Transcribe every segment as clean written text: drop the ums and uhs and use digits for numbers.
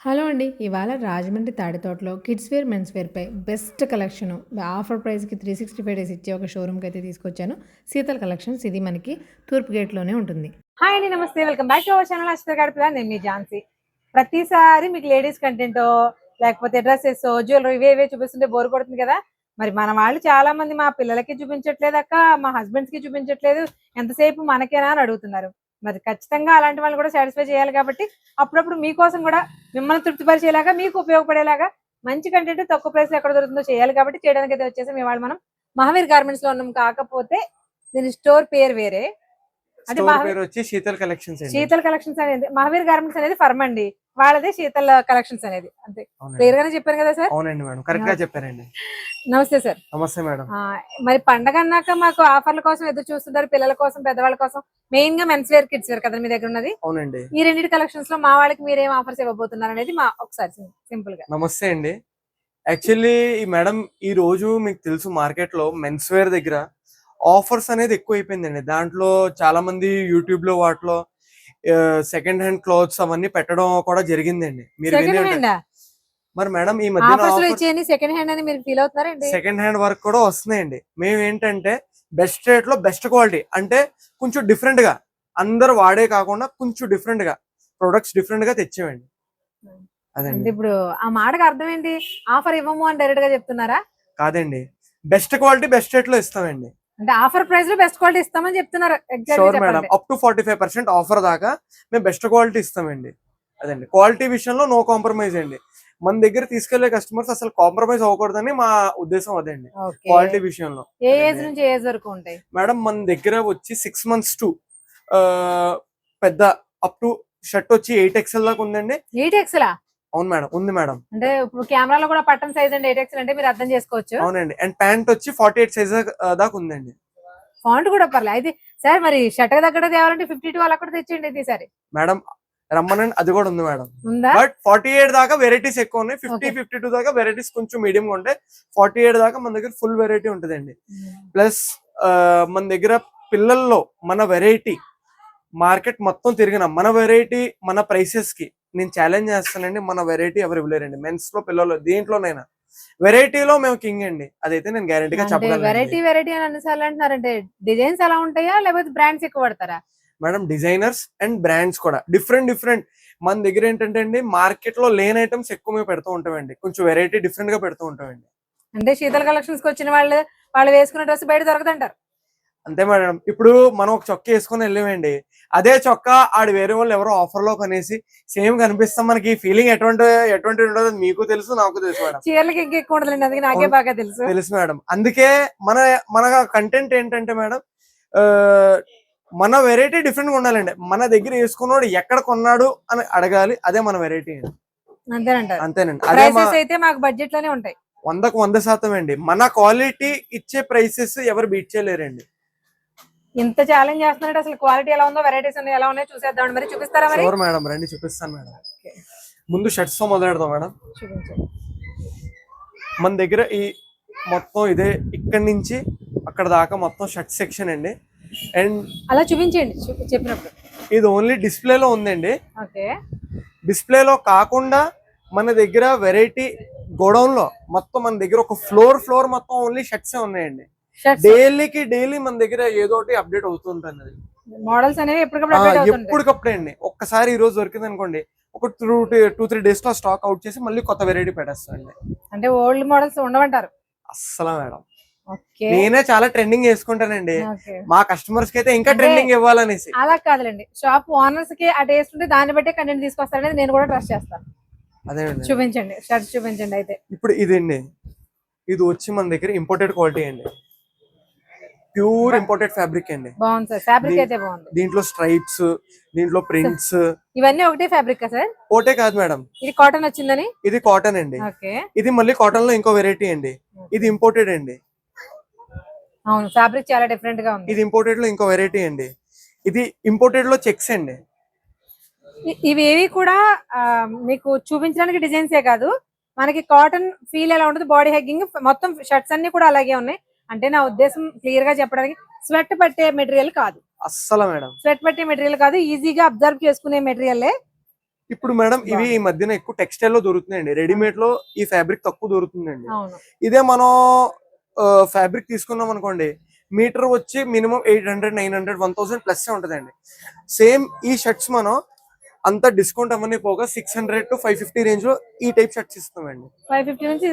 Hello అండి. ఇవాళ రాజమండ్రి తాడితోటలో కిడ్స్ వేర్, మెన్స్ వేర్‌పై బెస్ట్ కలెక్షను ఆఫర్ ప్రైస్‌కి 365 డేస్ ఇచ్చే ఒక షోరూమ్‌కైతే తీసుకొచ్చాను. శీతల్ కలెక్షన్స్. ఇది మనకి తూర్పు గేట్‌లోనే ఉంటుంది. హాయ్ అండి, నమస్తే, welcome back to our channel Akshara Gadapala. నేను మీ ఝాన్సీ. ప్రతిసారి మీకు లేడీస్ కంటెంటో లేకపోతే డ్రెస్సెస్, జ్యువెలరీ ఇవే చూపిస్తుంటే బోర్ కొడుతుంది కదా. మరి మన వాళ్ళు చాలా మంది మా పిల్లలకి చూపించట్లేదు అక్క, మా హస్బెండ్స్ కి చూపించట్లేదు, ఎంతసేపు మనకేనా అని అడుగుతున్నారు. మరి ఖచ్చితంగా అలాంటి వాళ్ళు కూడా సాటిస్ఫై చేయాలి కాబట్టి అప్పుడప్పుడు మీకోసం కూడా మిమ్మల్ని తృప్తిపరిచేలాగా, మీకు ఉపయోగపడేలాగా మంచి కంటెంట్ తక్కువ ప్రైస్ ఎక్కడ దొరుకుతుందో చేయాలి కాబట్టి చేయడానికి అయితే వచ్చేసాం. ఇవాళ మనం మహావీర్ గార్మెంట్స్ లో ఉన్నాం. కాకపోతే దీని స్టోర్ పేరు వేరే. అంటే స్టోర్ పేరు వచ్చి శీతల్ కలెక్షన్స్ అండి. శీతల్ కలెక్షన్స్ అనేది మహావీర్ గార్మెంట్స్ అనేది ఫర్మ్ అండి, వాళ్ళదే శీతల్ కలెక్షన్స్ అనేది. అంతే అవునండి. క్లియర్ గానే చెప్పాను కదా సార్? అవునండి మేడం, కరెక్ట్ గా చెప్పారండి. నమస్తే సార్. నమస్తే మేడం. మరి పండగ అన్నాక మాకు ఆఫర్ల కోసం ఎదురు చూస్తుంటారు, పిల్లల కోసం, పెద్దవాళ్ళ కోసం. మెయిన్ గా మెన్స్ వేర్, కిడ్స్ వేర్ కదా మీ దగ్గర ఉన్నది. అవునండి. ఈ రెండింటి కలెక్షన్స్ లో మా వాళ్ళకి మీరేం ఆఫర్స్ ఇవ్వబోతున్నారు అనేది మా ఒకసారి సింపుల్ గా. నమస్తే అండి. యాక్చువల్లీ ఈ మేడం ఈ రోజు మీకు తెలుసు మార్కెట్ లో మెన్స్ వేర్ దగ్గర ఆఫర్స్ అనేది ఎక్కువ అయిపోయిందండి. దాంట్లో చాలా మంది యూట్యూబ్ లో వాటిలో సెకండ్ హ్యాండ్ క్లాత్స్ అవన్నీ పెట్టడం కూడా జరిగిందండి. మీరు మరి మేడం ఈ మధ్య సెకండ్ హ్యాండ్ అని మీరు ఫీల్ అవుతున్నారండి? సెకండ్ హ్యాండ్ వర్క్ కూడా వస్తున్నాయండి. మేము ఏంటంటే బెస్ట్ రేట్ లో బెస్ట్ క్వాలిటీ, అంటే కొంచెం డిఫరెంట్ గా, అందరు వాడే కాకుండా కొంచెం డిఫరెంట్ గా ప్రొడక్ట్స్ డిఫరెంట్ గా తెచ్చామండి. అదండి. ఇప్పుడు ఆ మాటకు అర్థం ఏంటి? ఆఫర్ ఇవ్వము అని డైరెక్ట్ గా చెప్తున్నారా? కాదండి, బెస్ట్ క్వాలిటీ బెస్ట్ రేట్ లో ఇస్తామండి. అంటే ఆఫర్ ప్రైస్ లో బెస్ట్ క్వాలిటీ ఇస్తామని చెప్తున్నారు. Sure madam, up to 45% offer దాకా మేము బెస్ట్ క్వాలిటీ ఇస్తామండి. అదండి, క్వాలిటీ విషయంలో నో కాంప్రమైజ్ అండి. మన దగ్గర తీసుకెళ్లే కస్టమర్స్ అసలు కాంప్రమైజ్ అవ్వకూడదని మా ఉద్దేశం అదండి. క్వాలిటీ విషయంలో ఏ ఏజ్ నుంచి ఏ ఏజ్ వరకు ఉంటాయి మేడం? మన దగ్గర వచ్చి 6 months టు పెద్ద అప్ టు షర్ట్ వచ్చి 8XL దాకా ఉందండి. 8XL? అవును మేడం, ఉంది మేడం. అంటే ఇప్పుడు కెమెరాలో కూడా పట్టన్ సైజ్ అండి 8XL అంటే మీరు అర్థం చేసుకోవచ్చు. అవునండి. అండ్ ప్యాంట్ వచ్చి 48 సైజ్ దాకా ఉందండి. ఫాంట్ కూడా పర్లేదు అయితే. సార్ మరి షర్ట్ దగ్గర తేవాలంటే 52 అలా కూడా తెచ్చేయండి ఇది సరే మేడం. రమ్మనండి, అది కూడా ఉంది మేడం. బట్ 48 దాకా వెరైటీస్ ఎక్కువ ఉన్నాయి. 52 దాకా వెరైటీస్ కొంచెం మీడియం గా ఉంటాయి. 48 దాకా మన దగ్గర ఫుల్ వెరైటీ ఉంటుందండి. ప్లస్ మన దగ్గర పిల్లల్లో మన వెరైటీ మార్కెట్ మొత్తం తిరిగిన మన వెరైటీ మన ప్రైసెస్ కి నేను ఛాలెంజ్ చేస్తానండి. మన వెరైటీ ఎవరు ఇవ్వలేరండి. మెన్స్ లో, పిల్లలు, దేంట్లోనైనా వెరైటీలో మేము కింగ్ అండి. అదైతే నేను గ్యారెంటీగా చెప్పగలను. వెరైటీ అని అన్నిసార్లు అంటున్నారంటే డిజైన్స్ ఎలా ఉంటాయా లేకపోతే బ్రాండ్స్ ఎక్కువ పడతారా? మేడం, డిజైనర్స్ అండ్ బ్రాండ్స్ కూడా డిఫరెంట్. మన దగ్గర ఏంటంటే అండి, మార్కెట్ లో లేని ఐటమ్స్ ఎక్కువ మేము పెడుతూ ఉంటామండి. కొంచెం వెరైటీ డిఫరెంట్ గా పెడుతూ ఉంటామండి. అంటే శీతల్ కలెక్షన్స్ కి వచ్చిన వాళ్ళు వేసుకున్న డ్రెస్ బయట దొరకదంటారు. అంతే మేడం. ఇప్పుడు మనం ఒక చొక్కా వేసుకొని వెళ్ళామండి, అదే చొక్కా ఆడు వేరే వాళ్ళు ఎవరో ఆఫర్ లో కొనేసి సేమ్ కనిపిస్తాం. మనకి ఫీలింగ్ ఎటువంటి ఉండదు. మీకు తెలుసు, నాకు తెలుసు మేడం. చీరలకి ఇంకా ఎక్కువ ఉండదు, అందుకే నాకే బాగా తెలుసు మేడం. అందుకే మన కంటెంట్ ఏంటంటే మేడం, మన వెరైటీ డిఫరెంట్ గా ఉండాలండి. మన దగ్గర వేసుకున్నాడు ఎక్కడ కొన్నాడు అని అడగాలి. అదే మన వెరైటీ అండి. అంతేనండి. అదే అయితే మాకు బడ్జెట్ లోనే ఉంటాయి. 100కు 100% అండి. మన క్వాలిటీ ఇచ్చే ప్రైసెస్ ఎవరు బీట్ చేయలేరండి. ఇంత ఛాలెంజ్ చేస్తున్నాడు. అసలు క్వాలిటీ ఎలా ఉందో, వెరైటీస్ ఎలా ఉన్నాయో చూసేద్దాం. మరి చూపిస్తారా? మరి మేడం రండి, చూపిస్తాను మేడం. ముందు షర్ట్స్ తో మొదలెడదాం మేడం. మన దగ్గర ఈ మొత్తం ఇదే ఇక్కడి నుంచి అక్కడ దాకా మొత్తం షర్ట్ సెక్షన్ అండి. అండ్ అలా చూపించండి చెప్పినప్పుడు. ఇది ఓన్లీ డిస్ప్లేలో ఉందండి. డిస్ప్లేలో కాకుండా మన దగ్గర వెరైటీ గోడౌన్ లో మొత్తం మన దగ్గర ఒక ఫ్లోర్ మొత్తం ఓన్లీ షర్ట్స్ ఉన్నాయండి. డైలీ మన దగ్గర ఏదో ఒకటి అప్డేట్ అవుతుంటుంది. మోడల్స్ అనేవి ఎప్పటికప్పుడే అండి. ఒక్కసారి ఈ రోజు దొరికింది అనుకోండి, ఒక 2-3 days లో స్టాక్ అవుట్ చేసి మళ్ళీ కొత్త వెరైటీ పెట్టేస్తాండి. అంటే ఓల్డ్ మోడల్స్ ఉండవంటారు అస్సలు మేడం. నేనే చాలా ట్రెండింగ్ చేసుకుంటానండి, మా కస్టమర్స్ కి అయితే ఇంకా ట్రెండింగ్ ఇవ్వాలనేసి. అలా కాదులేండి, షాప్ ఓనర్స్ కి ఆ టేస్ట్ ఉంటే దాన్ని బట్టే కంటెంట్ తీసుకొస్తారనేది నేను కూడా ట్రస్ట్ చేస్తాను. అదే చూపించండి, షర్ట్ చూపించండి. అయితే ఇప్పుడు ఇదండి, ఇది వచ్చి మన దగ్గర ఇంపోర్టెడ్ క్వాలిటీ అండి. ప్యూర్ ఇంపోర్టెడ్ ఫ్యాబ్రిక్ అండి. బాగుంది సార్, ఫ్యాబ్రిక్ అయితే బాగుంది. దీంట్లో స్ట్రైప్స్, దీంట్లో ప్రింట్స్, ఇవన్నీ ఒకటే ఫ్యాబ్రిక్ సార్? ఒకటే కాదు మేడం. ఇది కాటన్ వచ్చిందని? ఇది కాటన్ అండి. ఇది మళ్ళీ కాటన్ లో ఇంకో వెరైటీ అండి. ఇది ఇంపోర్టెడ్ అండి. అవును, ఫ్యాబ్రిక్ చాలా డిఫరెంట్ గా ఉంది. ఇది ఇంపోర్టెడ్ లో ఇంకో వెరైటీ అండి. ఇది ఇంపోర్టెడ్ లో చెక్స్ అండి. ఇవేవి కూడా మీకు చూపించడానికి డిజైన్సే కాదు, మనకి కాటన్ ఫీల్ ఎలా ఉంటుంది, బాడీ హగ్గింగ్ మొత్తం షర్ట్స్ అన్ని కూడా అలాగే ఉన్నాయి. అంటే నా ఉద్దేశం క్లియర్ గా చెప్పడానికి, స్వెట్ పట్టే మెటీరియల్ కాదు అస్సలు మేడం. స్వెట్ పట్టే మెటీరియల్ కాదు, ఈజీగా అబ్జర్వ్ చేసుకునే మెటీరియల్. ఇప్పుడు మేడం ఇవి ఈ మధ్యన ఎక్కువ టెక్స్టైల్ లో దొరుకుతున్నాయండి, రెడీమేడ్ లో ఈ ఫ్యాబ్రిక్ తక్కువ దొరుకుతుందండి. అవును. ఇదే మనం ఫ్యాబ్రిక్ తీసుకున్నాం అనుకోండి, మీటర్ వచ్చి మినిమం 800, 900, 1000 ప్లస్ ఉంటదండి. సేమ్ ఈ షర్ట్స్ మనం అంత డిస్కౌంట్ అవన్నీ పోగా 600 to 550 రేంజ్ లో ఈ టైప్ షర్ట్స్ ఇస్తామండి. 550 నుంచి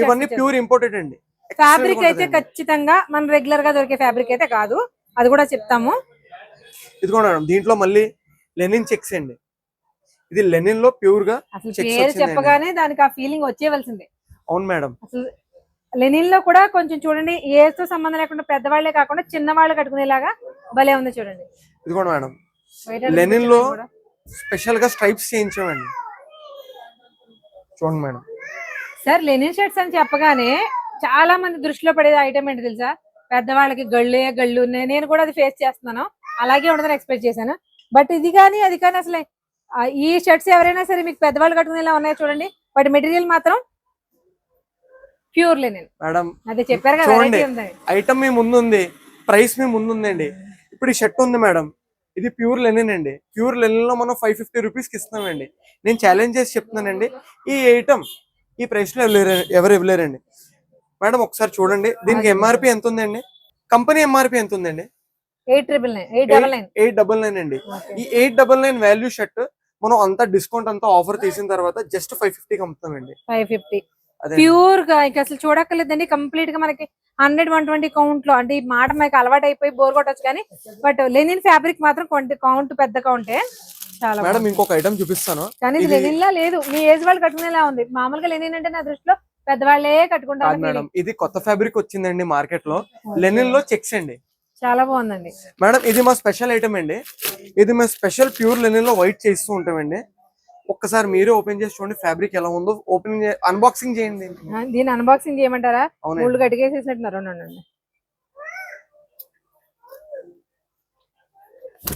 ఇవన్నీ ప్యూర్ ఇంపోర్టెడ్ అండి. ఫ్యాబ్రిక్ అయితే ఖచ్చితంగా మన రెగ్యులర్ గా దొరికే ఫ్యాబ్రిక్ అయితే కాదు, అది కూడా చెప్తాము. ఇదిగోండి మేడం, దీంట్లో మళ్ళీ లెనిన్ చెక్స్ అండి. ఇది లెనిన్ లో ప్యూర్ గా అసలు చెక్స్ పేరు వచ్చిందండి. చెప్పగానే దానికి ఆ ఫీలింగ్ వచ్చేవలసిందే. అవును మేడం. అసలు లెనిన్ లో కూడా కొంచెం చూడండి, ఏజ్ తో సంబంధం లేకుండా పెద్దవాళ్లే కాకుండా చిన్న వాళ్ళు కట్టుకునేలాగా భలే ఉంది చూడండి. ఇదిగోండి మేడం, బయట లెనిన్ లో కూడా స్పెషల్ గా స్ట్రైప్స్ చేయించామండి. చూడండి మేడం. సార్ లెనిన్ షర్ట్స్ అని చెప్పగానే చాలా మంది దృష్టిలో పడేది ఐటమ్ ఏంటి తెలుసా, పెద్దవాళ్ళకి గళ్ళు ఉన్నాయి. నేను కూడా అది ఫేస్ చేస్తున్నాను, అలాగే ఉండదని ఎక్స్పెక్ట్ చేశాను. బట్ ఇది కానీ అది కానీ అసలు ఈ షర్ట్స్ ఎవరైనా సరే మీకు పెద్దవాళ్ళు కట్టుకునేలా ఉన్నాయి చూడండి. బట్ మెటీరియల్ మాత్రం ప్యూర్ లెనిన్ మేడం. అది చెప్పారు కదా, వెరైటీ ఉంది. ఐటమ్ మీ ముందు ఉంది, ప్రైస్ మీ ముందు ఉందండి. ఇప్పుడు ఈ షర్ట్ ఉంది మేడం, ఇది ప్యూర్ లెనిన్ అండి. ప్యూర్ లెనిన్ లో మనం 550 రూపీస్ కి ఇస్తున్నామండి. నేను ఛాలెంజ్ చేసి చెప్తున్నానండి, ఈ ఐటమ్ ఈ ప్రైస్ లో ఎవరు ఇవ్వలేరండి. మేడం ఒకసారి చూడండి, దీనికి ఎంఆర్పి ఎంత ఉందండి? కంపెనీ ఎంఆర్పి ఎంత ఉందండి? 899 అండి. ఈ 899 వాల్యూ షర్ట్ మనం అంతా డిస్కౌంట్ అంతా ఆఫర్ తీసిన తర్వాత జస్ట్ 550 అమ్ముతామండి. 550 ప్యూర్ గా ఇంకా అసలు చూడక్కర్లేదండి. కంప్లీట్ గా మనకి 100, 120 కౌంట్ లో, అంటే ఈ మాట మనకి అలవాటు అయిపోయి బోర్ కొట్టొచ్చు కానీ, బట్ లెనిన్ ఫ్యాబ్రిక్ మాత్రం కౌంట్ పెద్ద కౌంటే. చాలా మేడం ఇంకొక ఐటమ్ చూపిస్తాను, కానీ ఇది లెనిన్ లా లేదు, మీ ఏజ్ వాళ్ళు కట్టుకునేలా ఉంది. మామూలుగా లెనిన్ అంటే నా దృష్టిలో పెద్దవాళ్లే కట్టుకుంటారు మేడం. ఇది కొత్త ఫ్యాబ్రిక్ వచ్చిందండి మార్కెట్ లో, లెనిన్ లో చెక్స్ అండి. చాలా బాగుందండి మేడం. ఇది మా స్పెషల్ ఐటమ్ అండి. ఇది మా స్పెషల్ ప్యూర్ లెనిన్ లో వైట్ చేస్తూ ఉంటామండి. ఒక్కసారి మీరే ఓపెన్ చేసి చూడండి ఫ్యాబ్రిక్ ఎలా ఉందో. అన్బాక్సింగ్ చేయండి. దీని అన్బాక్సింగ్ చేయమంటారా? అవునండి. ముళ్ళు గట్టిగేసేసినట్టున్నారు.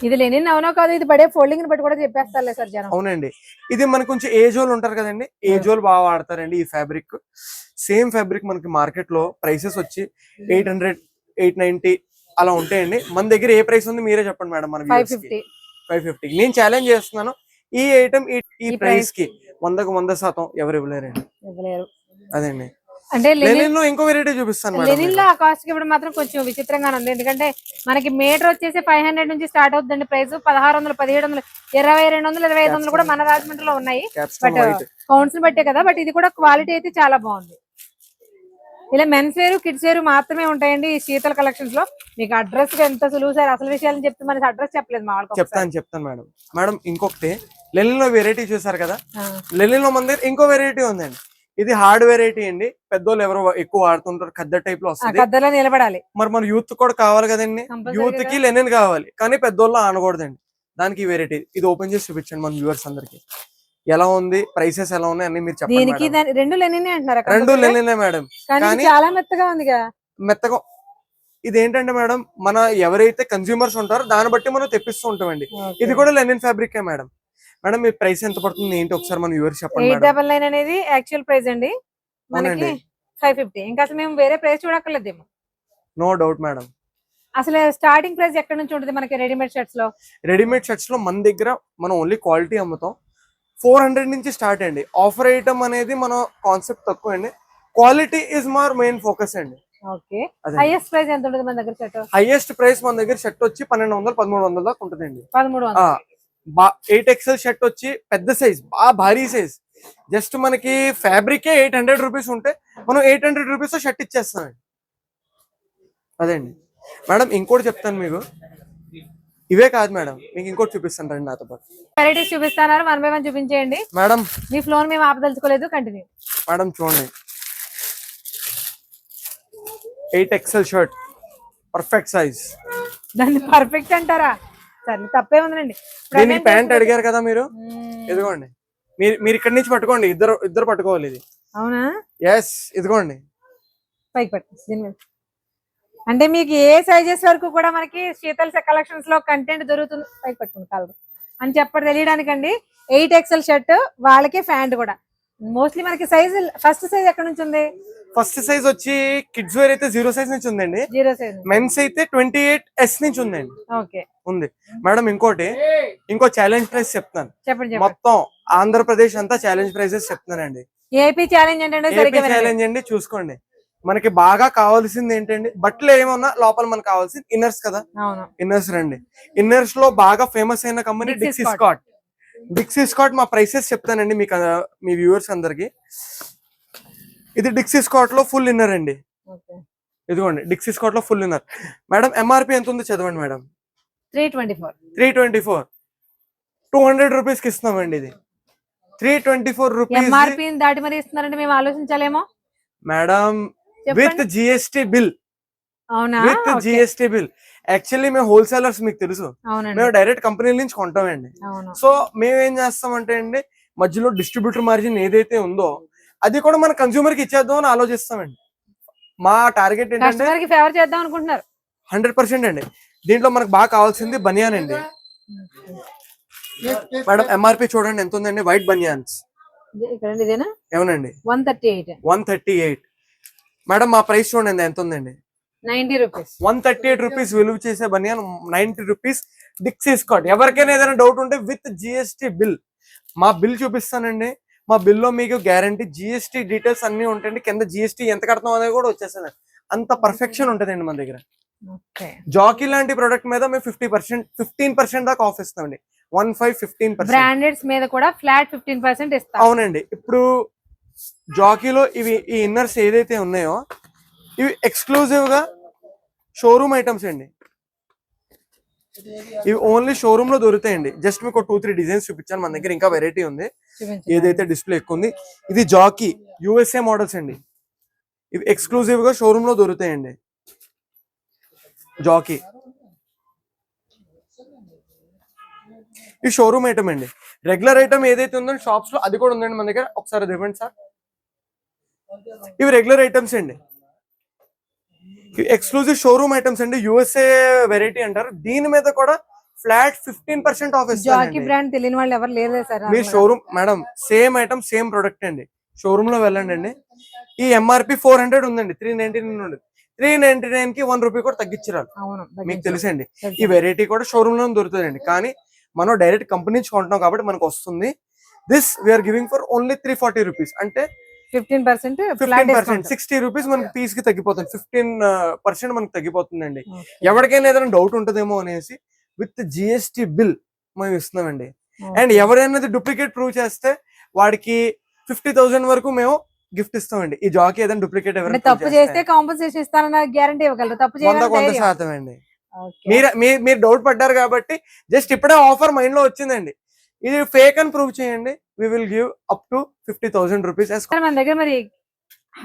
ఇది లెనిన్ అవునో కాదు, ఇది పడే ఫోల్డింగ్ ని బట్టి కూడా చెప్పేస్తారులే సార్ జనం. అవునండి. ఇది మనకు కొంచెం ఏజ్ వాళ్ళు ఉంటారు కదండి, ఏజ్ వాళ్ళు బాగా వాడతారండి ఈ ఫ్యాబ్రిక్. సేమ్ ఫ్యాబ్రిక్ మనకి మార్కెట్ లో ప్రైసెస్ వచ్చి 800, 890 అలా ఉంటాయండి. మన దగ్గర ఏ ప్రైస్ ఉంది మీరే చెప్పండి మేడం. మన 550. నేను ఛాలెంజ్ చేస్తున్నాను, ఈ ఐటమ్ ఈ ప్రైస్ కి 100% ఎవరు ఇవ్వలేరండి. అదండి. అంటే లెనిన్ లో ఇంకో వెరైటీ చూపిస్తాను. లెనిన్ లో ఆ కాస్ట్ ఇప్పుడు మాత్రం కొంచెం విచిత్రంగానే ఉంది. ఎందుకంటే మనకి మీటర్ వచ్చేసి 500 నుంచి స్టార్ట్ అవుతుందండి ప్రైస్. 1600, 1700, 2200, 2500 కూడా మన రాజమండ్రిలో ఉన్నాయి. బట్ కౌంట్స్ బట్టే కదా. బట్ ఇది కూడా క్వాలిటీ అయితే చాలా బాగుంది. ఇలా మెన్స్ వేరు, కిడ్స్ వేరు మాత్రమే ఉంటాయండి ఈ శీతల్ కలెక్షన్స్ లో. మీకు అడ్రస్ ఎంత సులువు సార్, అసలు విషయాలు చెప్తే మనకి అడ్రస్ చెప్పలేదు మా వాళ్ళకి. చెప్తాను మేడం. మేడం ఇంకొకటి లెనిన్ లో వెరైటీ చూసారు కదా, లెనిన్ లో మన దగ్గర ఇంకో వెరైటీ ఉందండి. ఇది హార్డ్ వెరైటీ అండి. పెద్దోళ్ళు ఎవరు ఎక్కువ వాడుతుంటారు, ఖద్దర్ టైప్ లో వస్తుంది. ఖద్దర్లో నిలబడాలి. మరి మన యూత్ కూడా కావాలి కదండి, యూత్ కి లెనిన్ కావాలి, కానీ పెద్దోళ్ళు అనకూడదండి. దానికి ఈ వెరైటీ ఇది ఓపెన్ చేసి చూపించండి మన వ్యూవర్స్ అందరికి. ఎలా ఉంది, ప్రైసెస్ ఎలా ఉన్నాయి అన్ని మీరు చెప్పండి. దీనికి రెండు లెనిన్ అంటున్నారు. రెండు లెనినే మేడం, కానీ చాలా మెత్తగా ఉంది. మెత్తగా ఇది ఏంటంటే మేడం, మన ఎవరైతే కన్స్యూమర్స్ ఉంటారో దాన్ని బట్టి మనం తెప్పిస్తూ ఉంటామండి. ఇది కూడా లెనిన్ ఫ్యాబ్రిక్ మేడం. మేడం మీ ప్రైస్ ఎంత పడుతుంది ఏంటి ఒకసారి మన వ్యూవర్స్ చెప్పండి. 899 అనేది యాక్చువల్ ప్రైస్ అండి, మనకి 550. ఇంకా అసలు మేము వేరే ప్రైస్ చూడక్కర్లేదేమో. No doubt madam. అసలు స్టార్టింగ్ ప్రైస్ ఎక్కడ నుంచి ఉంటుంది మనకి రెడీమేడ్ షర్ట్స్ లో? రెడీమేడ్ షర్ట్స్ లో మన దగ్గర మనం ఓన్లీ క్వాలిటీ అమ్ముతాం. 400 నుంచి స్టార్ట్ అండి. ఆఫర్ ఐటమ్ అనేది మన కాన్సెప్ట్ తక్కువ అండి, quality is more main focus అండి. ఓకే. హైయెస్ట్ ప్రైస్ ఎంత ఉంటుంది మన దగ్గర షర్ట్? హైయెస్ట్ ప్రైస్ మన దగ్గర షర్ట్ వచ్చి 1200, 1300 దాకా ఉంటుందండి. 1300. 8XL షర్ట్ వచ్చి పెద్ద సైజ్, బాగా భారీ సైజ్. జస్ట్ మనకి ఫ్యాబ్రికే 800 రూపీస్ ఉంటే మనం 800 రూపీస్ షర్ట్ ఇచ్చేస్తామండి. అదండి మేడం. ఇంకోటి చెప్తాను మీకు, ఇవే కాదు మేడం, మీకు ఇంకోటి చూపిస్తాను రండి నాతో పాటు. వెరైటీస్ చూపిస్తున్నారు, 1 by 1 చూపించేయండి మేడం. మీ ఫ్లోర్ మేము ఆపదలుచుకోలేదు, కంటిన్యూ. మేడం చూడండి, 8XL షర్ట్, పర్ఫెక్ట్ సైజ్. దాన్ని పర్ఫెక్ట్ అంటారా? సరే తప్పే ఉందండి. దీనికి ప్యాంట్ అడిగారు కదా మీరు, ఇదిగోండి. మీరు ఇక్కడి నుంచి పట్టుకోండి, ఇద్దరు పట్టుకోవాలి ఇది. అవునా? ఎస్, ఇదిగోండి. పైకి పట్టు. అంటే మీకు ఏ సైజెస్ వరకు కూడా మనకి శీతల్ కలెక్షన్స్ లో కంటెంట్ దొరుకుతుంది. పైకి పట్టుకోండి కలర్ అని చెప్పడం తెలియడానికండి. 8XL షర్ట్ వాళ్ళకి ప్యాంట్ కూడా. మోస్ట్లీ మనకి సైజ్ ఫస్ట్ సైజ్ ఎక్కడ నుంచి ఉంది? ఫస్ట్ సైజ్ వచ్చి కిడ్స్ వేర్ అయితే 0 సైజ్ నుంచి ఉందండి. 0 సైజ్. మెన్స్ అయితే 28S నుంచి ఉందండి. ఓకే ఉంది మేడం. ఇంకో ఛాలెంజ్ ప్రైస్ చెప్తాను. చెప్పండి. మొత్తం ఆంధ్రప్రదేశ్ అంతా ఛాలెంజ్ ప్రైసెస్ చెప్తున్నానండి. ఏపీ ఛాలెంజ్ అంటే ఛాలెంజ్ అండి. చూసుకోండి, మనకి బాగా కావాల్సింది ఏంటండి, బట్టలు ఏమన్నా లోపల మనకు కావాల్సింది ఇన్నర్స్ కదా. ఇన్నర్స్ రండి. ఇన్నర్స్ లో బాగా ఫేమస్ అయిన కంపెనీ డిక్సీ స్కాట్. డిక్సీ స్కాట్ మా ప్రైసెస్ చెప్తానండి మీకు, మీ వ్యూవర్స్ అందరికి. ఇది డిక్సీ స్కాట్ లో ఫుల్ ఇన్నర్ అండి. ఇదిగోండి డిక్సీ స్కాట్ లో ఫుల్ ఇన్నర్. మేడం ఎంఆర్పి ఎంత ఉందో చదవండి మేడం. 324. 200 రూపీస్ కి ఇస్తున్నామండి. ఇది 324 రూపీస్. ఎంఆర్పి దాటి మరి ఇస్తున్నారంటే మేము ఆలోచించాలేమో మేడం. With GST bill. అవునా? With GST bill. యాక్చువల్లీ మేము హోల్సేలర్స్, మీకు తెలుసు. మేము డైరెక్ట్ కంపెనీల నుంచి కొంటామండి. సో మేము ఏం చేస్తామంటే అండి, మధ్యలో డిస్ట్రిబ్యూటర్ మార్జిన్ ఏదైతే ఉందో అది కూడా మన కన్స్యూమర్ కి ఇచ్చేద్దాం అని ఆలోచిస్తామండి. మా టార్గెట్ ఏంటంటే ఫేవర్ చేద్దాం అనుకుంటున్నారు. 100% అండి. దీంట్లో మనకు బాగా కావాల్సింది బనియాన్ అండి. మేడం ఎంఆర్పి చూడండి ఎంత ఉందండి. వైట్ బనియాన్స్ ఏమనండి 138. మేడం మా ప్రైస్ చూడండి ఎంత ఉందండి. 90 రూపీస్. 138 రూపీస్ విలువ చేసే బనియాన్ 90 రూపీస్. డిక్సీ స్కాట్. ఎవరికైనా ఏదైనా డౌట్ ఉంటే విత్ జిఎస్టి బిల్, మా బిల్ చూపిస్తానండి. మా బిల్లో మీకు గ్యారంటీ జిఎస్టి డీటెయిల్స్ అన్ని ఉంటాయండి. కింద జిఎస్టి ఎంత కడతాం అనేది కూడా వచ్చేస్తుంది. అంత పర్ఫెక్షన్ ఉంటుందండి మన దగ్గర. జాకీ లాంటి ప్రొడక్ట్ మీద మేము 15% దాకా ఆఫ్ ఇస్తామండి. 15% బ్రాండెడ్స్ మీద కూడా ఫ్లాట్ 15% ఇస్తాం. అవునండి. ఇప్పుడు జాకీలో ఇవి ఈ ఇన్నర్స్ ఏదైతే ఉన్నాయో ఇవి ఎక్స్క్లూజివ్ గా షోరూమ్ ఐటమ్స్ అండి. ఇవి ఓన్లీ షోరూమ్ లో దొరుకుతాయండి. జస్ట్ మీకు 2-3 డిజైన్స్ చూపించాను. మన దగ్గర ఇంకా వెరైటీ ఉంది. ఏదైతే డిస్ప్లే ఎక్కువ ఉంది, ఇది జాకీ USA మోడల్స్ అండి. ఇవి ఎక్స్క్లూజివ్ గా షోరూమ్ లో దొరుకుతాయండి. జాకీ ఈ షోరూమ్ ఐటమ్ అండి. రెగ్యులర్ ఐటమ్ ఏదైతే ఉందో షాప్స్ లో అది కూడా ఉందండి మన దగ్గర. ఒకసారి ఇవ్వండి సార్. ఇవి రెగ్యులర్ ఐటమ్స్ అండి. ఎక్స్క్లూజివ్ షోరూమ్ ఐటమ్స్ అండి. USA వెరైటీ అంటారు. దీని మీద కూడా ఫ్లాట్ 15% ఆఫ్ జాకీ బ్రాండ్ తెలియని వాళ్ళు ఎవరు లేరు సార్. మీ showroom madam same item same product అండి. షోరూమ్ లో వెళ్ళండి అండి. ఈ ఎంఆర్పి 400 ఉందండి. 399 ఉంది. 399 కి 1 రూపీ కూడా తగ్గించారు. మీకు తెలుసండి. ఈ వెరైటీ కూడా షోరూమ్ లో దొరుకుతుందండి. కానీ మనం డైరెక్ట్ కంపెనీ నుంచి కొంటున్నాం కాబట్టి మనకు వస్తుంది. This we're giving for only 340 rupees. అంటే 15% 60 రూపీస్ మనకి పీస్ కి తగ్గిపోతుంది. 15% మనకి తగ్గిపోతుందండి. ఎవరికైనా ఏదైనా డౌట్ ఉంటుందేమో అనేసి విత్ జిఎస్టి బిల్ మేము ఇస్తున్నామండి. అండ్ ఎవరైనా డూప్లికేట్ ప్రూవ్ చేస్తే వాడికి 50,000 వరకు మేము గిఫ్ట్ ఇస్తామండి. ఈ జాకీ ఏదైనా డూప్లికేట్ ఎవరైనా తప్పు చేస్తే కాంపెన్సేషన్ ఇస్తానన్న గ్యారంటీ ఇవ్వగలరు. తప్పు చేయాలంటే 100% అండి. మీరు డౌట్ పడ్డారు కాబట్టి జస్ట్ ఇప్పుడే ఆఫర్ మైండ్ లో వచ్చిందండి. ఇది ఫేక్ అని ప్రూవ్ చేయండి. We will give up to 50,000 rupees. మన దగ్గర మరి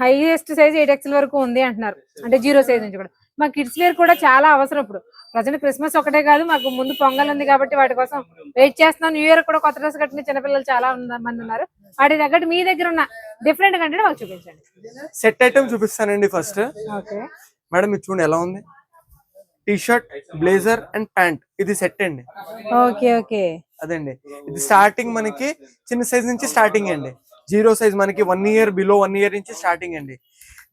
హైయెస్ట్ సైజ్ 8XL వరకు ఉంది అంటున్నారు. అంటే 0 సైజ్ నుంచి కూడా. మా కిడ్స్ వేర్ కూడా చాలా అవసరం. ఇప్పుడు ప్రజెంట్ క్రిస్మస్ ఒకటే కాదు, మాకు ముందు పొంగల్ ఉంది కాబట్టి వాటి కోసం వెయిట్ చేస్తున్నాం. న్యూ ఇయర్ కూడా కొత్త డ్రెస్ కట్టిన చిన్నపిల్లలు చాలా మంది ఉన్నారు. వాటి తగ్గట్టు మీ దగ్గర ఉన్న డిఫరెంట్ కంటే మాకు చూపించండి. సెట్ ఐటమ్ చూపిస్తానండి ఫస్ట్. మేడం ఇది చూడండి ఎలా ఉంది. T shirt, blazer and pant. ఇది సెట్ అండి. అదండి. ఇది స్టార్టింగ్ మనకి చిన్న సైజ్ నుంచి స్టార్టింగ్ అండి. 0 సైజ్ మనకి 1 ఇయర్ బిలో 1 ఇయర్ నుంచి స్టార్టింగ్ అండి.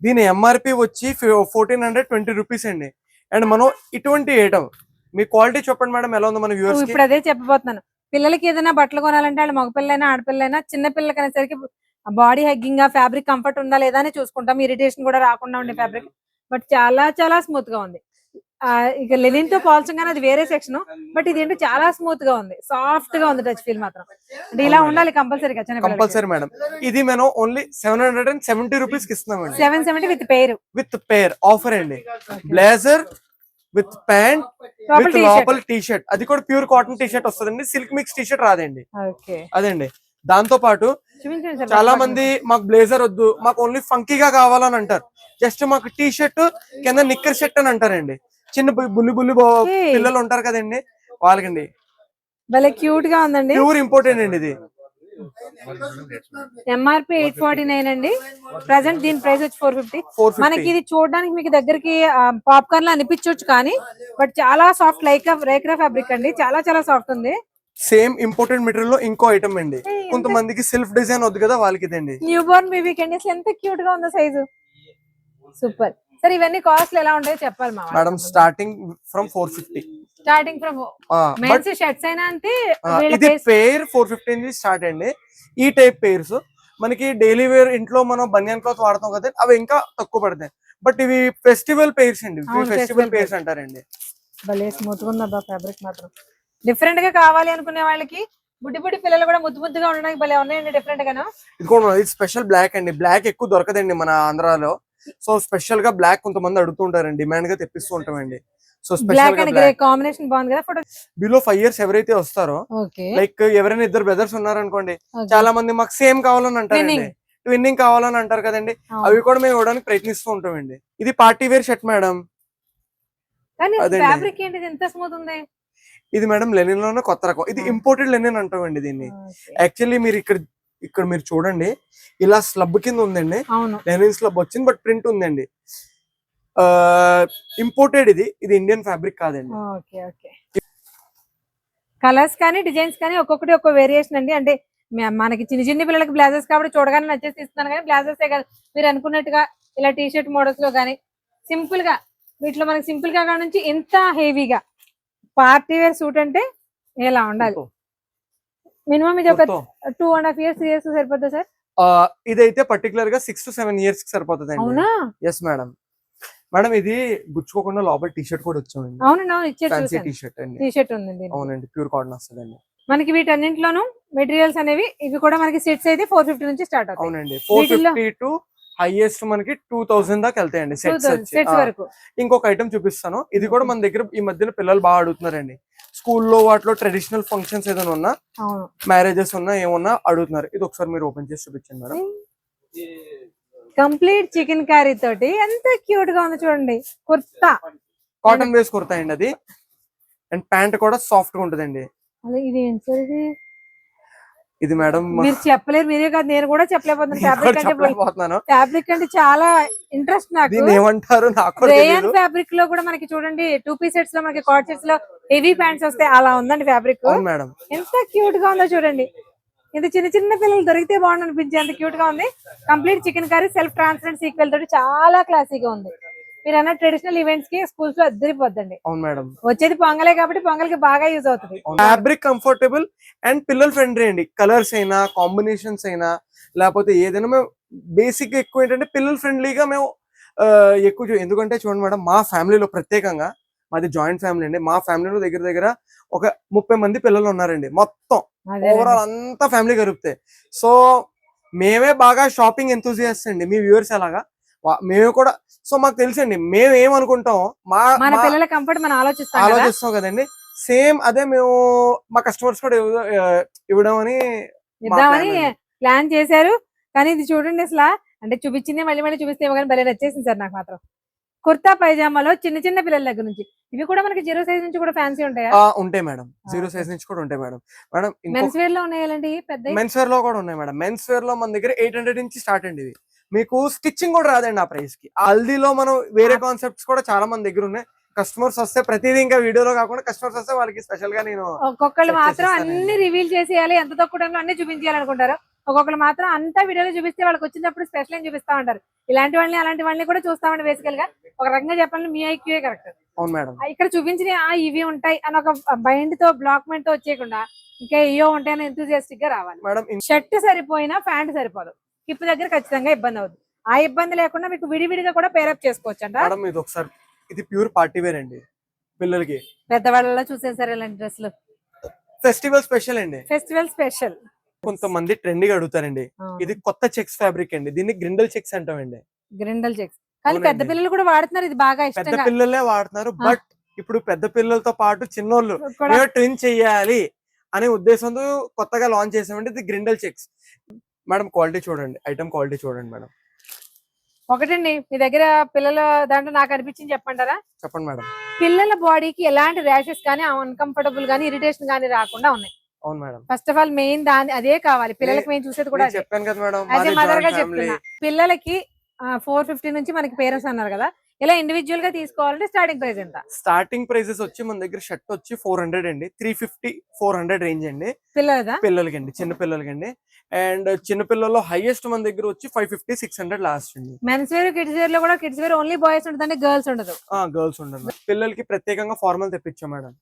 దీని ఎంఆర్పి వచ్చి 1420 రూపీస్ అండి. అండ్ మనం ఇటువంటి ఐటమ్ మీ క్వాలిటీ చెప్పండి మేడం ఎలా ఉంది మన వ్యూవర్స్ కి. ఇప్పుడు అదే చెప్పబోతున్నాను. పిల్లలకి ఏదైనా బట్టలు కొనాలంటే వాళ్ళు మగపిల్లైనా ఆడపిల్లైనా చిన్న పిల్లలకి అనేసరికి బాడీ హగ్గింగ్ గా ఫ్యాబ్రిక్ కంఫర్ట్ ఉందా లేదా అని చూసుకుంటాం. ఇరిటేషన్ కూడా రాకుండా ఉండే ఫ్యాబ్రిక్. బట్ చాలా చాలా స్మూత్ గా ఉంది. ఇక లెనిన్ తో పోల్చగానే అది వేరే సెక్షన్. బట్ ఇది ఏంటో చాలా స్మూత్ గా ఉంది. సాఫ్ట్ గా ఉంది. టచ్ ఫీల్ మాత్రం అంటే ఇలా ఉండాలి కంపల్సరీగా. Compulsory madam. ఇది మనం ఓన్లీ 770 రూపీస్ కి ఇస్తున్నామండి. 770 విత్ పేర్ ఆఫర్ అండి. బ్లేజర్ విత్ ప్యాంట్ విత్ లోపల టీ షర్ట్. అది కూడా ప్యూర్ కాటన్ టీ షర్ట్ వస్తుందండి. సిల్క్ మిక్స్ టీ షర్ట్ రాదండి. అదండి. దాంతో పాటు చాలా మంది మాకు బ్లేజర్ వద్దు, మాకు ఓన్లీ ఫంకీగా కావాలని అంటారు. జస్ట్ మాకు టీ షర్ట్ కింద నిక్కర్ షర్ట్ అని అంటారండి. చిన్న బుల్లి పిల్లలు ఉంటారు కదండి వాళ్ళకండి. భలే క్యూట్ గా ఉందండి. ప్యూర్ ఇంపోర్టెంట్ అండి. ఇది ఎంఆర్పి 849 అండి. ప్రెసెంట్ దీని ప్రైస్ వచ్చి 450. మనకి ఇది చూడడానికి మీకు దగ్గరికి పాప్కార్న్ లా అనిపించవచ్చు కానీ బట్ చాలా సాఫ్ట్ రేక్రా ఫ్యాబ్రిక్ అండి. చాలా చాలా సాఫ్ట్ ఉంది. సేమ్ ఇంపోర్టెంట్ మెటీరియల్ లో ఇంకో ఐటమ్ అండి. కొంతమందికి సెల్ఫ్ డిజైన్ వద్దు కదా వాళ్ళకి ఇదండి. న్యూ బోర్న్ బేబీ కండి. ఎంత క్యూట్ గా ఉందో సైజు. సూపర్. సార్ ఇవన్నీ కాస్ట్ ఎలా ఉంటాయో చెప్పాలి మా madam starting from 450. Starting from but men's shirts అయినా అంతే ఇది పేర్ 450 నుంచి స్టార్ట్ అండి. ఈ టైప్ పేర్స్ మనకి డైలీ వేర్ ఇంట్లో మనం బనియన్ క్లాత్ వాడతాం కదా, అవి ఇంకా తక్కువ పడతాయి. బట్ ఇవి ఫెస్టివల్ పేర్స్ అండి, అవును, ఫెస్టివల్ festival పేర్స్ అంటారండి. భలే స్మూత్ గా ఉందబ్బా ఫ్యాబ్రిక్ మాత్రం. డిఫరెంట్ గా కావాలి అనుకునే వాళ్ళకి, బుడ్డి బుడ్డి పిల్లలు కూడా ముద్దు ముద్దుగా ఉండడానికి భలే ఉన్నాయండి డిఫరెంట్ గాను. ఇది స్పెషల్ బ్లాక్ అండి. బ్లాక్ ఎక్కువ దొరకదండి మన ఆంధ్రాలో. సో స్పెషల్ గా బ్లాక్ కొంతమంది అడుగుతుంటారండి, డిమాండ్ గా తెప్పిస్తూ ఉంటామండి. So black special and grey combination బాగుంది కదా ఫోటో. బిలో 5 years ఎవరైతే వస్తారో, ఓకే లైక్ ఎవరైనా ఇద్దరు బ్రదర్స్ ఉన్నారనుకోండి, Okay. చాలా మంది మాకు సేమ్ కావాలని అంటారండి, Twinning. ట్విన్నింగ్ కావాలని అంటారు కదండి. అవును. అవి కూడా మేము ఇవ్వడానికి ప్రయత్నిస్తూ ఉంటామండి. ఇది పార్టీ వేర్ షర్ట్ మేడం. కానీ అదండి. ఫ్యాబ్రిక్ ఏంటి ఎంత స్మూత్ ఉంది. ఇది మేడం లెనిన్ లోనే కొత్త రకం. ఇది ఇంపోర్టెడ్ లెనిన్ అంటామండి దీన్ని. యాక్చువల్లీ మీరు ఇక్కడ మీరు చూడండి, ఇలా స్లబ్ కింద ఉందండి, అవును లెనిన్ స్లబ్ వచ్చింది, బట్ ప్రింట్ ఉందండి. ఇంపోర్టెడ్ ఇది ఇండియన్ ఫ్యాబ్రిక్ కాదండి. Okay okay. కలర్స్ కానీ డిజైన్స్ కానీ ఒక్కొక్కటి ఒక్కో వేరియేషన్ అండి. అంటే మనకి చిన్న చిన్న పిల్లలకి బ్లౌజెస్ కాబట్టి చూడగానే నచ్చేసి ఇస్తున్నాను, కానీ బ్లౌజెస్ కాదు మీరు అనుకున్నట్టుగా ఇలా టీ షర్ట్ మోడల్స్ లో కానీ సింపుల్ గా, వీటిలో మనకి సింపుల్ గా నుంచి ఎంత హెవీగా పార్టీ వేర్ సూట్ అంటే ఎలా ఉండాలి. మినిమం ఇది ఒక 2.5 years 3 years సరిపోతుంది సార్. ఇదైతే పర్టికులర్ గా 6 to 7 years కి సరిపోతుంది. అవునా? Yes madam. మేడం ఇది గుచ్చుకోకుండా లోపల టీ షర్ట్ కూడా వచ్చామండి. అవునండి, అవును ఇచ్చేసి ఫ్యాన్సీ టీ షర్ట్ అండి. టీ షర్ట్ ఉంది. అవునండి, ప్యూర్ కాటన్ వస్తుందండి మనకి. వీటన్నింటిలోనూ మెటీరియల్స్ అనేవి ఇవి కూడా మనకి సెట్స్ అయితే 450 నుంచి స్టార్ట్ అవుతాయి. అవునండి, 450 టు హైయెస్ట్ మనకి 2000 దాకా వెళ్తాయండి సెట్స్ వరకు. ఇంకొక ఐటమ్ చూపిస్తాను. ఇది కూడా మన దగ్గర ఈ మధ్యన పిల్లలు బాగా అడుగుతున్నారండి. స్కూల్లో వాటిలో ట్రెడిషనల్ ఫంక్షన్స్ ఏదైనా ఉన్నా, మ్యారేజెస్ ఉన్నా ఏమన్నా అడుగుతున్నారు. ఇది ఒకసారి మీరు ఓపెన్ చేసి చూపించండి మేడం. కంప్లీట్ చికెన్ కర్రీ తోటి ఎంత క్యూట్ గా ఉంది చూడండి. కుర్తా కాటన్ బేస్ కుర్తా అండి అది. అండ్ ప్యాంట్ కూడా సాఫ్ట్ గా ఉంటదండి. ఇది ఏంటి సార్ ఇది? ఇది మేడం మీరు చెప్పలేరు, మీరే కాదు నేను కూడా చెప్పలేకపోతున్నాను. ఫ్యాబ్రిక్ అంటే చాలా ఇంట్రెస్ట్ నాకు. ఏమంటారు నాకు రేయన్ ఫ్యాబ్రిక్ లో కూడా మనకి చూడండి 2 piece సెట్స్ లో మనకి కార్డ్ సెట్స్ లో హెవీ ప్యాంట్స్ వస్తాయి, అలా ఉందండి ఫ్యాబ్రిక్. మేడం ఎంత క్యూట్ గా ఉందో చూడండి. ఇంత చిన్న చిన్న పిల్లలు దొరికితే బాగుండు అనిపించే అంత క్యూట్ గా ఉంది. Complete chicken curry self transparent sequel తోటి చాలా క్లాసీగా ఉంది. మీరు అన్న ట్రెడిషనల్ ఈవెంట్స్ కి స్కూల్స్ లో అద్దరిపోద్దండి. అవును మేడం. వచ్చేది పొంగలే కాబట్టి పొంగల్కి బాగా యూజ్ అవుతుంది. ఫ్యాబ్రిక్ కంఫర్టబుల్ అండ్ పిల్లల ఫ్రెండ్లీ అండి. కలర్స్ అయినా కాంబినేషన్స్ అయినా లేకపోతే ఏదైనా మేము బేసిక్ గా ఎక్కువ ఏంటంటే పిల్లల ఫ్రెండ్లీగా మేము ఎక్కువ. ఎందుకంటే చూడండి మేడం, మా ఫ్యామిలీలో ప్రత్యేకంగా, మాది జాయింట్ ఫ్యామిలీ అండి, మా ఫ్యామిలీలో దగ్గర ఒక 30 మంది పిల్లలు ఉన్నారండి. మొత్తం ఓవరాల్ అంతా ఫ్యామిలీ కలుపుతాయి. సో మేమే బాగా షాపింగ్ ఎంతూజియాస్ట్ అండి. మీ వ్యూవర్స్ ఎలాగా మేము కూడా. సో మాకు తెలుసండి మేము ఏమనుకుంటాం, మన పిల్లల కంఫర్ట్ మనం ఆలోచిస్తాం కదండి. సేమ్ అదే మేము మా కస్టమర్స్ కూడా ఇవ్వడం అని ప్లాన్ చేశారు. కానీ ఇది చూడండి అసలు, అంటే చూపించింది మళ్ళీ మళ్ళీ చూపిస్తే కానీ భలే నచ్చేసింది సార్ నాకు మాత్రం. కుర్తా పైజామాలో చిన్న చిన్న పిల్లల దగ్గర నుంచి ఇవి కూడా మనకి 0 size నుంచి కూడా ఫ్యాన్సీ ఉంటాయా? ఉంటాయి మేడం, 0 size నుంచి కూడా ఉంటాయి మేడం. మేడం మెన్స్ వేర్ లో ఉన్నాయండి, పెద్ద మెన్స్ వేర్ లో కూడా ఉన్నాయి మేడం. మెన్స్ వేర్ లో మన దగ్గర 800 నుంచి స్టార్ట్ అండి. ఇది మీకు స్టిచ్చింగ్ కూడా రాదండి ఆ ప్రైస్ కి. హల్దీలో మనం వేరే కాన్సెప్ట్స్ కూడా చాలా మంది దగ్గర ఉన్నాయి. కస్టమర్స్ వస్తే ప్రతిదీ ఇంకా వీడియోలో కాకుండా కస్టమర్స్ వస్తే వాళ్ళకి స్పెషల్ గా నేను ఒక్కొక్కళ్ళు మాత్రం అన్ని రివీల్ చేసేయాలి, ఎంత తక్కువ టైంలో అన్ని చూపించాలనుకుంటారు. ఒక్కొక్కరు మాత్రం అంతా వీడియోలో చూపిస్తే వాళ్ళకి వచ్చినప్పుడు స్పెషల్ అని చూపిస్తా ఉంటారు. ఇలాంటి వాళ్ళని అలాంటి వాళ్ళని కూడా చూస్తామండి. బేసికల్ గా ఒక రకంగా చెప్పాలంటే మీ ఐక్యూఏ కరెక్ట్. అవును మేడం. ఇక్కడ చూపించిన ఇవి ఉంటాయి అని ఒక బైండ్ తో బ్లాక్మెంట్ తో వచ్చేయకుండా ఇంకా ఇయో ఉంటాయని ఎంతూజియాస్టిక్ గా రావాలి మేడం. షర్ట్ సరిపోయినా ప్యాంట్ సరిపోదు, హిప్ దగ్గర ఖచ్చితంగా ఇబ్బంది అవుతుంది. ఆ ఇబ్బంది లేకుండా మీకు విడివిడిగా కూడా పేరప్ చేసుకోవచ్చు అంట. ఇది ఒకసారి ఇది ప్యూర్ పార్టీ వేర్ అండి, పిల్లలకి పెద్దవాళ్ళలో చూసేసారు ఇలాంటి డ్రెస్సులు. ఫెస్టివల్ స్పెషల్ అండి, ఫెస్టివల్ స్పెషల్. కొంతమంది ట్రెండింగ్ అడుగుతారండి. ఇది కొత్త చెక్స్ ఫ్యాబ్రిక్ అండి, దీన్ని గ్రిండల్ చెక్స్ అంటామండి. గ్రిండల్ చెక్స్ కానీ పెద్ద పిల్లలు కూడా వాడుతున్నారు, ఇది బాగా పెద్ద పిల్లలే వాడుతున్నారు. బట్ ఇప్పుడు పెద్ద పిల్లలతో పాటు చిన్నోళ్ళు ట్విన్ చెయ్యాలి అనే ఉద్దేశంతో కొత్తగా లాంచ్ చేసామండి ఇది గ్రిండల్ చెక్స్. మేడం క్వాలిటీ చూడండి, ఐటమ్ క్వాలిటీ చూడండి మేడం. ఒకటండి మీ దగ్గర పిల్లల దాంట్లో నాకు అనిపించింది చెప్పంటారా? చెప్పండి మేడం. పిల్లల బాడీకి ఎలాంటి ర్యాషెస్ కానీ అన్కంఫర్టబుల్ కానీ ఇరిటేషన్ కానీ రాకుండా ఉన్నాయి. అవును madam. First of all main దాని అదే కావాలి పిల్లలకి. మేము చూసేది కూడా చెప్పాను కదా మేడం, అదే మదర్ గా చెప్తున్నా. పిల్లలకి 450 నుంచి మనకి పేరెంట్స్ అన్నారు కదా, ఇలా ఇండివిజువల్ గా తీసుకోవాలంటే స్టార్టింగ్ ప్రైస్ ఎంత? స్టార్టింగ్ ప్రైసెస్ వచ్చి మన దగ్గర షర్ట్ వచ్చి 400 అండి, 350 400 రేంజ్ అండి. పిల్లలదా? పిల్లలకి అండి, చిన్న పిల్లలకి అండి. అండ్ చిన్న పిల్లల్లో హైయెస్ట్ మన దగ్గర వచ్చి 550 600 లాస్ట్ అండి. మెన్స్ వేర్ కిడ్స్ వేర్ లో కూడా కిడ్స్ వేర్ ఓన్లీ బాయ్స్ ఉంటుంది, గర్ల్స్ ఉండదు. గర్ల్స్ ఉండదు. పిల్లలకి ప్రత్యేకంగా ఫార్మల్ తెప్పించాం మేడం.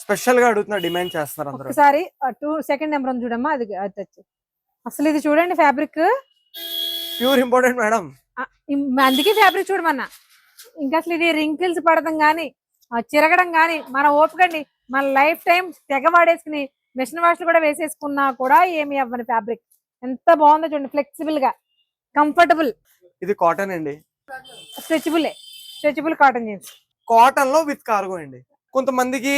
స్పెషల్ గా అడుగుతున్నా, డిమాండ్ చేస్తున్నారు అందరూ. ఒకసారి సెకండ్ నెంబర్ ఉంది చూడమ్మా, అది తెచ్చు. అసలు ఇది చూడండి ఫ్యాబ్రిక్ ప్యూర్ ఇంపార్టెంట్ మేడం. అందుకే ఫ్యాబ్రిక్ చూడమన్నా. ఇంకా అసలు ఇది రింకిల్స్ పడడం గానీ చిరగడం గానీ మన ఓపికండి, మన లైఫ్ టైం తెగ వాడేసుకుని మిషన్ వాష్ కూడా వేసేసుకున్నా కూడా ఏమి అవ్వని ఫ్యాబ్రిక్. ఎంత బాగుందో చూడండి, ఫ్లెక్సిబుల్ గా కంఫర్టబుల్. ఇది కాటన్ అండి, స్ట్రెచబుల్ కాటన్ జీన్స్. కాటన్ లో విత్ కార్గో అండి. కొంతమందికి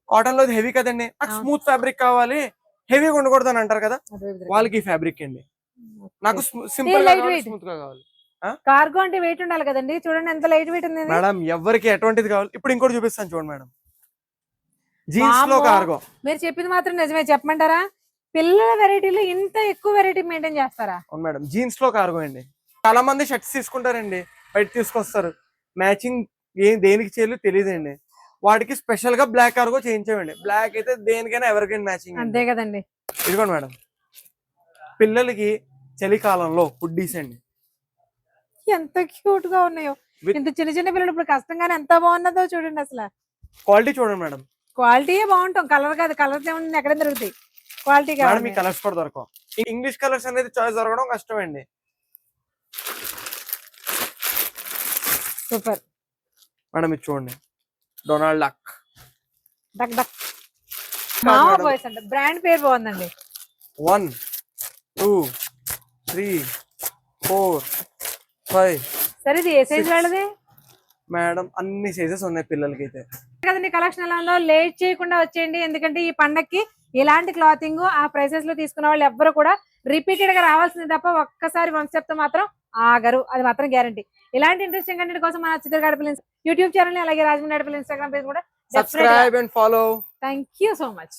కాటన్ లో హెవీ కదండి, నాకు స్మూత్ ఫ్యాబ్రిక్ కావాలి, హెవీగా ఉండకూడదు అని అంటారు కదా, వాళ్ళకి ఈ ఫ్యాబ్రిక్ అండి. నాకు సింపుల్ గా స్మూత్ గా కావాలి. కార్గో అంటే వెయిట్ ఉండాలి కదండి, చూడండి ఎంత లైట్ వెయిట్ ఉంది మేడం. ఎవరికి ఎటువంటిది కావాలి, ఇప్పుడు ఇంకోటి చూపిస్తాను చూడండి మేడం. జీన్స్ లో కార్గో. మీరు చెప్పింది మాత్రం నిజమే, చెప్పమంటారా? పిల్లల వెరైటీలో ఇంత ఎక్కువ వెరైటీ మెయింటైన్ చేస్తారా? అవును మేడం, జీన్స్ లో కార్గో అండి. చాలా మంది షర్ట్స్ తీసుకుంటారండి, బయట తీసుకొస్తారు, మ్యాచింగ్ దేనికి చేయలేదు తెలియదండి. వాటికి స్పెషల్ గా బ్లాక్ కార్గో చేయించామండి. బ్లాక్ అయితే దేనికైనా ఎవరికైనా మ్యాచింగ్. అంతే కదండి. ఇదిగోండి మేడం, పిల్లలకి చలికాలంలో హుడ్డీస్ అండి. ఎంత క్యూట్ గా ఉన్నాయో. ఇంత చిన్న చిన్న పిల్లలు ఇప్పుడు కష్టంగానే ఎంత బాగున్నదో చూడండి. అసలు క్వాలిటీ చూడండి మేడం. క్వాలిటీయే బాగుంటాం, కలర్ కాదు. కలర్స్ ఏమన్నా ఎక్కడ దొరుకుతాయి, క్వాలిటీ కాదు. మీ కలర్స్ కూడా దొరకవు. ఇంగ్లీష్ కలర్స్ అనేది చాయిస్ దొరకడం కష్టం అండి. సూపర్ మేడం, ఇది చూడండి, డొనాల్డ్ డక్. డక్ డక్ మామా బాయ్స్ అంట, బ్రాండ్ పేరు బాగుందండి. 1 2 3 4 5. సరే, ఇది ఏ సైజ్ వాళ్ళది మేడం? అన్ని సైజెస్ ఉన్నాయి పిల్లలకి అయితే. కదండి. కలెక్షన్ ఎలా ఉందో లేట్ చేయకుండా వచ్చేయండి, ఎందుకంటే ఈ పండక్కి ఇలాంటి క్లాతింగ్ ఆ ప్రైసెస్ లో తీసుకున్న వాళ్ళు ఎవ్వరు కూడా రిపీటెడ్ గా రావాల్సింది తప్ప ఒక్కసారి వన్ స్టెప్ తో మాత్రం ఆగరు, అది మాత్రం గ్యారంటీ. ఇలాంటి ఇంట్రెస్టింగ్ కంటెంట్ కోసం మన చిత్తూరు గడపల్లి యూట్యూబ్ ఛానల్, అలాగే రాజమండ్రి గడపల్లి ఇన్స్టాగ్రామ్ పేజ్ కూడా subscribe and follow. Thank you so much.